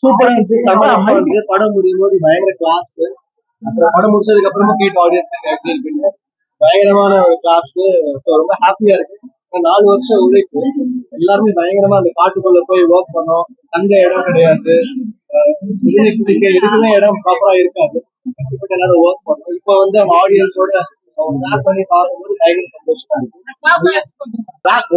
சூப்பரா இருந்துச்சு, செம்ம இருந்துச்சு. படம் முடியும் போது பயங்கர கிளாப்ஸ். அப்புறம் படம் முடிச்சதுக்கு அப்புறமா கேட்டு ஆடியன்ஸ் எப்படி இருக்குன்னு பயங்கரமான ஒரு கிளாப்ஸ். ரொம்ப ஹாப்பியா இருக்கு. 4 வருஷம் உழைப்பு எல்லாருமே பயங்கரமா அந்த காட்டுக்குள்ள போய் ஒர்க் பண்ணோம். தங்க இடம் கிடையாது, எதுக்குமே இடம் ப்ராப்பரா இருக்காது. கஷ்டப்பட்டு எல்லாரும் ஒர்க் பண்ணோம். இப்போ வந்து அவங்க ஆடியன்ஸோட பேக் பண்ணி பார்க்கும்போது பயங்கர சந்தோஷமா இருக்கு.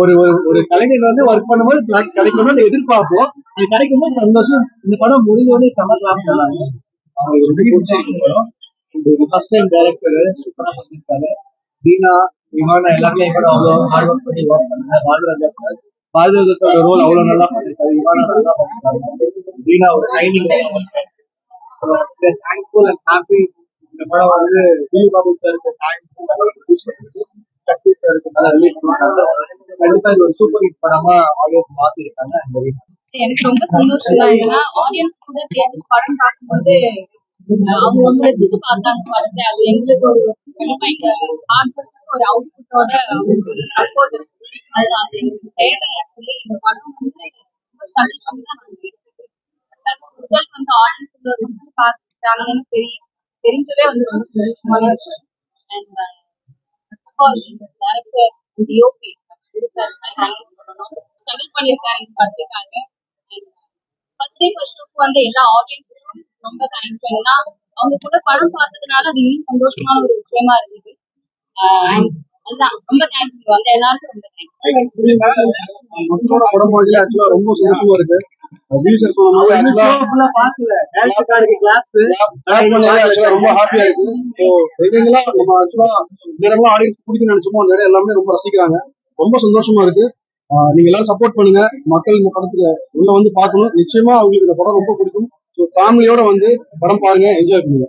ஒரு ஒரு கலைஞர் வந்து ஒர்க் பண்ணும்போது கிடைக்கணும்னு எதிர்பார்ப்போம். இது கிடைக்கும் போது சந்தோஷம். இந்த படம் முடிஞ்சோடனே சமர் கிளாஸ் பண்ணாங்க. அவங்களுக்கு ரொம்ப பிடிச்சிருக்கு. ஃபர்ஸ்ட் டைம் டைரக்டர் சூப்பரா பண்ணிருக்காரு. தீனா இவானா எல்லாமே கூட அவ்வளோ ஹார்ட் ஒர்க் பண்ணி ஒர்க் பண்ணாங்க. பாலராஜா சார் சாரோட ரோல் அவ்வளவு நல்லா பண்ணிருக்காரு. இவானா நல்லா பண்ணிருக்காரு. தீனா ஒரு டைமிங் தேங்க்ஃபுல் அண்ட் ஹாப்பி. இந்த படம் வந்து திலீப் பாபு சாருக்கு தேங்க்ஸ், சக்தி சாருக்கு நல்லா ரிலீஸ் பண்ணாங்க. கண்டிப்பா இது ஒரு சூப்பர் ஹிட் படமா ஆடியன்ஸ் மாத்திருக்காங்க. எனக்கு ரொம்ப சந்தோஷம் தான். ஏன்னா ஆடியன்ஸ் கூட சேர்ந்து படம் பார்க்கும்போது அவங்க ரொம்ப ரசிச்சு பார்த்தாங்க படத்தை. அது எங்களுக்கு ஒரு ஒரு அவுட்புட்டோட சப்போர்ட் இருக்கு. அது எங்களுக்கு தேவை. ஆக்சுவலி இந்த படம் வந்து ரிசல்ட் வந்து ஆடியன்ஸ் ரசிச்சு பார்த்துட்டாங்கன்னு தெரிஞ்சதே வந்து ரொம்ப சந்தோஷமான விஷயம். And director DOP sir thanks சொல்லணும். ஸ்ட்ரகிள் பண்ணியிருக்காங்க இந்த படத்துக்காக. ஃபர்ஸ்ட் டே ஃபர்ஸ்ட் ஷோக்கு வந்து எல்லா ஆடியன்ஸுக்கும் ரொம்ப தேங்க்ஸ். ஏன்னா அவங்க கூட படம் பார்த்ததுனால அது இன்னும் சந்தோஷமான ஒரு விஷயமா இருந்தது. அதுதான் ரொம்ப தேங்க்ஸ் வந்து எல்லாருக்கும் ரொம்ப தேங்க்ஸ். படம் பார்க்கல ஆக்சுவலா ரொம்ப சந்தோஷமா இருக்கு. ரொம்ப ஹாப்பியா இருக்கு. ஆடியன்ஸ் பிடிக்கும் நினைச்சோமோ நிறைய எல்லாமே ரொம்ப ரசிக்கிறாங்க. ரொம்ப சந்தோஷமா இருக்கு. நீங்க எல்லாரும் சப்போர்ட் பண்ணுங்க. மக்கள் இந்த படத்துக்கு உள்ள வந்து பார்க்கணும். நிச்சயமா அவங்களுக்கு இந்த படம் ரொம்ப பிடிக்கும். ஸோ ஃபேமிலியோட வந்து படம் பாருங்க, என்ஜாய் பண்ணுங்க.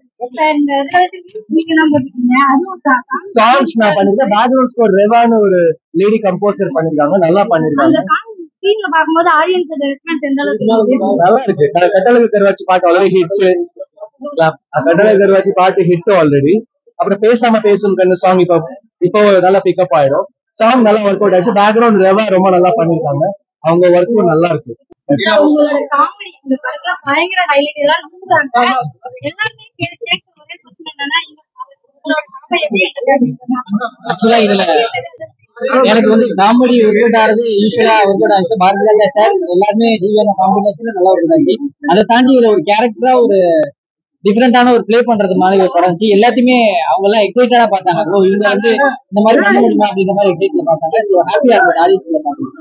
சாங்ஸ் நான் பண்ணிருக்கேன். பேக்ரவுண்ட் ஸ்கோர் ரெவான்னு ஒரு லேடி கம்போசர் பண்ணிருக்காங்க, நல்லா பண்ணிருக்காங்க. நல்லா இருக்கு. கட்டளை கருவாச்சி பாட்டு ஆல்ரெடி ஹிட். கட்டளை கருவாச்சி பாட்டு ஹிட் ஆல்ரெடி. அப்புறம் பேசாம பேசும் கண்ணு சாங் இப்போ நல்லா பிக்கப் ஆயிடும். சாங் நல்லா ஒர்க் அவுட் ஆயிடுச்சு. பேக்ரவுண்ட் ரெவா ரொம்ப நல்லா பண்ணிருக்காங்க. அவங்க ஒர்க்கும் நல்லா இருக்கு. ஆக்சுவலா இதுல எனக்கு வந்து காமெடி ஒர்க் அவுட் ஆகுது. யூஸ்வலா ஒர்க் அவுட் ஆச்சு. பாரதிராஜா சார் எல்லாருமே ஜீவன காம்பினேஷன்ல நல்லா ஒர்க் ஆச்சு. அதை தாண்டி இதுல ஒரு கேரக்டரா ஒரு டிஃப்ரெண்டான ஒரு பிளே பண்றது மாதிரி ஒரு படம் இருந்துச்சு. எல்லாத்தையுமே அவங்க எல்லாம் எக்ஸைட்டடா பார்த்தாங்க. இவங்க வந்து இந்த மாதிரி பண்ண முடியுமா அப்படின்ற மாதிரி எக்ஸைட்ல பார்த்தாங்க. ஸோ ஹாப்பியா இருந்தது ஆடியன்ஸ்ல பார்க்கணும்.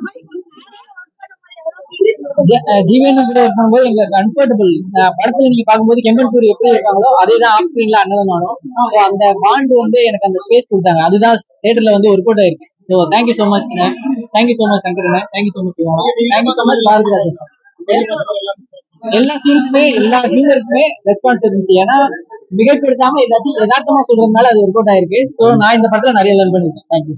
ஜீவன் கூட ஒர்க் பண்ணும்போது எங்களுக்கு கம்ஃபர்டபுள். படத்துல நீங்க பார்க்கும்போது கெம்பன் சூரி எப்படி இருக்காங்களோ அதே தான் ஆஃப் ஸ்கிரீன்ல அண்ணன் நானும். அந்த பாண்ட் வந்து எனக்கு அந்த ஸ்பேஸ் கொடுத்தாங்க. அதுதான் தியேட்டர்ல வந்து ஒர்க் அவுட் ஆயிருக்கு. So thank you so much. Thank you so much Sankaran. Thank you so much Sivana. Thank you so much Bharathiraja sir. எல்லா சீனுக்குமே எல்லா ஹியூமருக்குமே ரெஸ்பான்ஸ் இருந்துச்சு. ஏன்னா மிகைப்படுத்தாம எல்லாத்தையும் யதார்த்தமா சொல்றதுனால அது ஒர்க் அவுட் ஆயிருக்கு. ஸோ நான் இந்த படத்துல நிறைய லேர்ன் பண்ணிருக்கேன். தேங்க்யூ.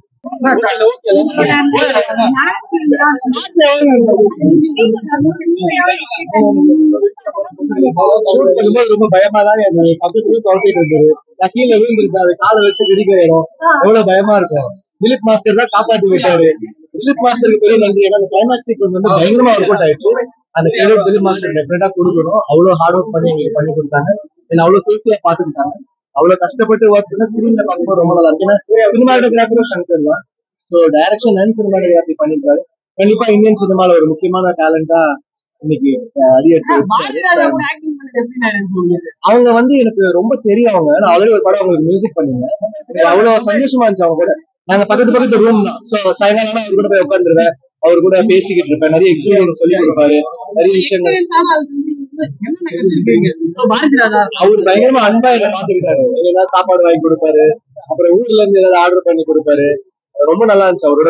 ரொம்ப பயமா தான் பக்கத்துலயே துரத்திட்டு இருந்தது. கீழே விழுந்திருக்காரு, காலை வச்சு விரிக்கிறோம். எவ்வளவு பயமா இருக்கும். திலீப் மாஸ்டர் தான் காப்பாத்தி விட்டாரு. திலீப் மாஸ்டருக்கு பெரிய நன்றி. ஏன்னா அந்த கிளைமேக்ஸ் சீக்வன்ஸ் வந்து பயங்கரமா ஒர்க் அவுட் ஆயிடுச்சு. அந்த கிரெடிட் திலீப் மாஸ்டர் டெஃபினட்டா கொடுக்கணும். அவ்வளவு ஹார்ட் ஒர்க் பண்ணி எங்களுக்கு பண்ணி கொடுத்தாங்க. என்ன அவ்வளவு சேஃப்டியா பாத்துக்கிட்டாங்க. அவ்வளவு கஷ்டப்பட்டு ஒர்க் பண்ண ஸ்கிரீன்ல பார்க்கும்போது ரொம்ப நல்லா இருக்கு. ஏன்னா சினிமாட்டோகிராஃபரும் சங்கர் தான். ஸோ டைரக்ஷன் அண்ட் சினிமாட்டோகிராஃபி பண்ணிருக்காரு. கண்டிப்பா இந்தியன் சினிமால ஒரு முக்கியமான டேலண்டா இன்னைக்கு அடியெடுத்து வச்சிருக்காரு. அவங்க வந்து எனக்கு ரொம்ப தெரியும். அவங்க நான் ஆல்ரெடி ஒரு படம் அவங்களுக்கு மியூசிக் பண்ணிருந்தேன். எனக்கு அவ்வளவு சந்தோஷமா இருந்துச்சு. அவங்க கூட நாங்க பக்கத்து ரூம் தான். ஸோ சாயங்காலம் அவர் கூட போய் உட்காந்துருவேன். அவர் கூட பேசிக்கிட்டு இருப்பேன். நிறைய எக்ஸ்பீரியன்ஸ் சொல்லி கொடுப்பாரு. நிறைய விஷயங்கள் அவர் பயங்கரமா அன்பா என்ன பாத்துக்கிட்டாரு. ஏதாவது சாப்பாடு வாங்கி கொடுப்பாரு. அப்புறம் ஊர்ல இருந்து ஏதாவது ஆர்டர் பண்ணி கொடுப்பாரு. ரொம்ப நல்லா இருந்துச்சு அவரோட.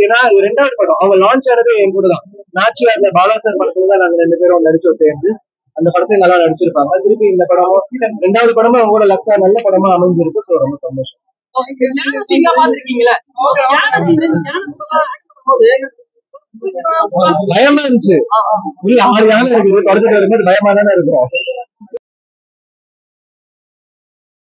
ஏன்னா ரெண்டாவது படம் அவங்க லான்ச் ஆனது என் கூட தான். நாச்சியார்ல பாலா சார் படத்துல தான் நாங்க 2 பேரும் நடிச்சோம் சேர்ந்து. அந்த படத்தையும் நல்லா நடிச்சிருப்பாங்க. திருப்பி இந்த படமும் 2வது படமும் அவங்களோட லக்கா நல்ல படமா அமைஞ்சிருக்கு. ஸோ ரொம்ப சந்தோஷம். பயமா இருந்துச்சு. 6 யானை இருக்குது. தொடர்ச்சிட்டு வரும்போது பயமா தானே இருக்கும்.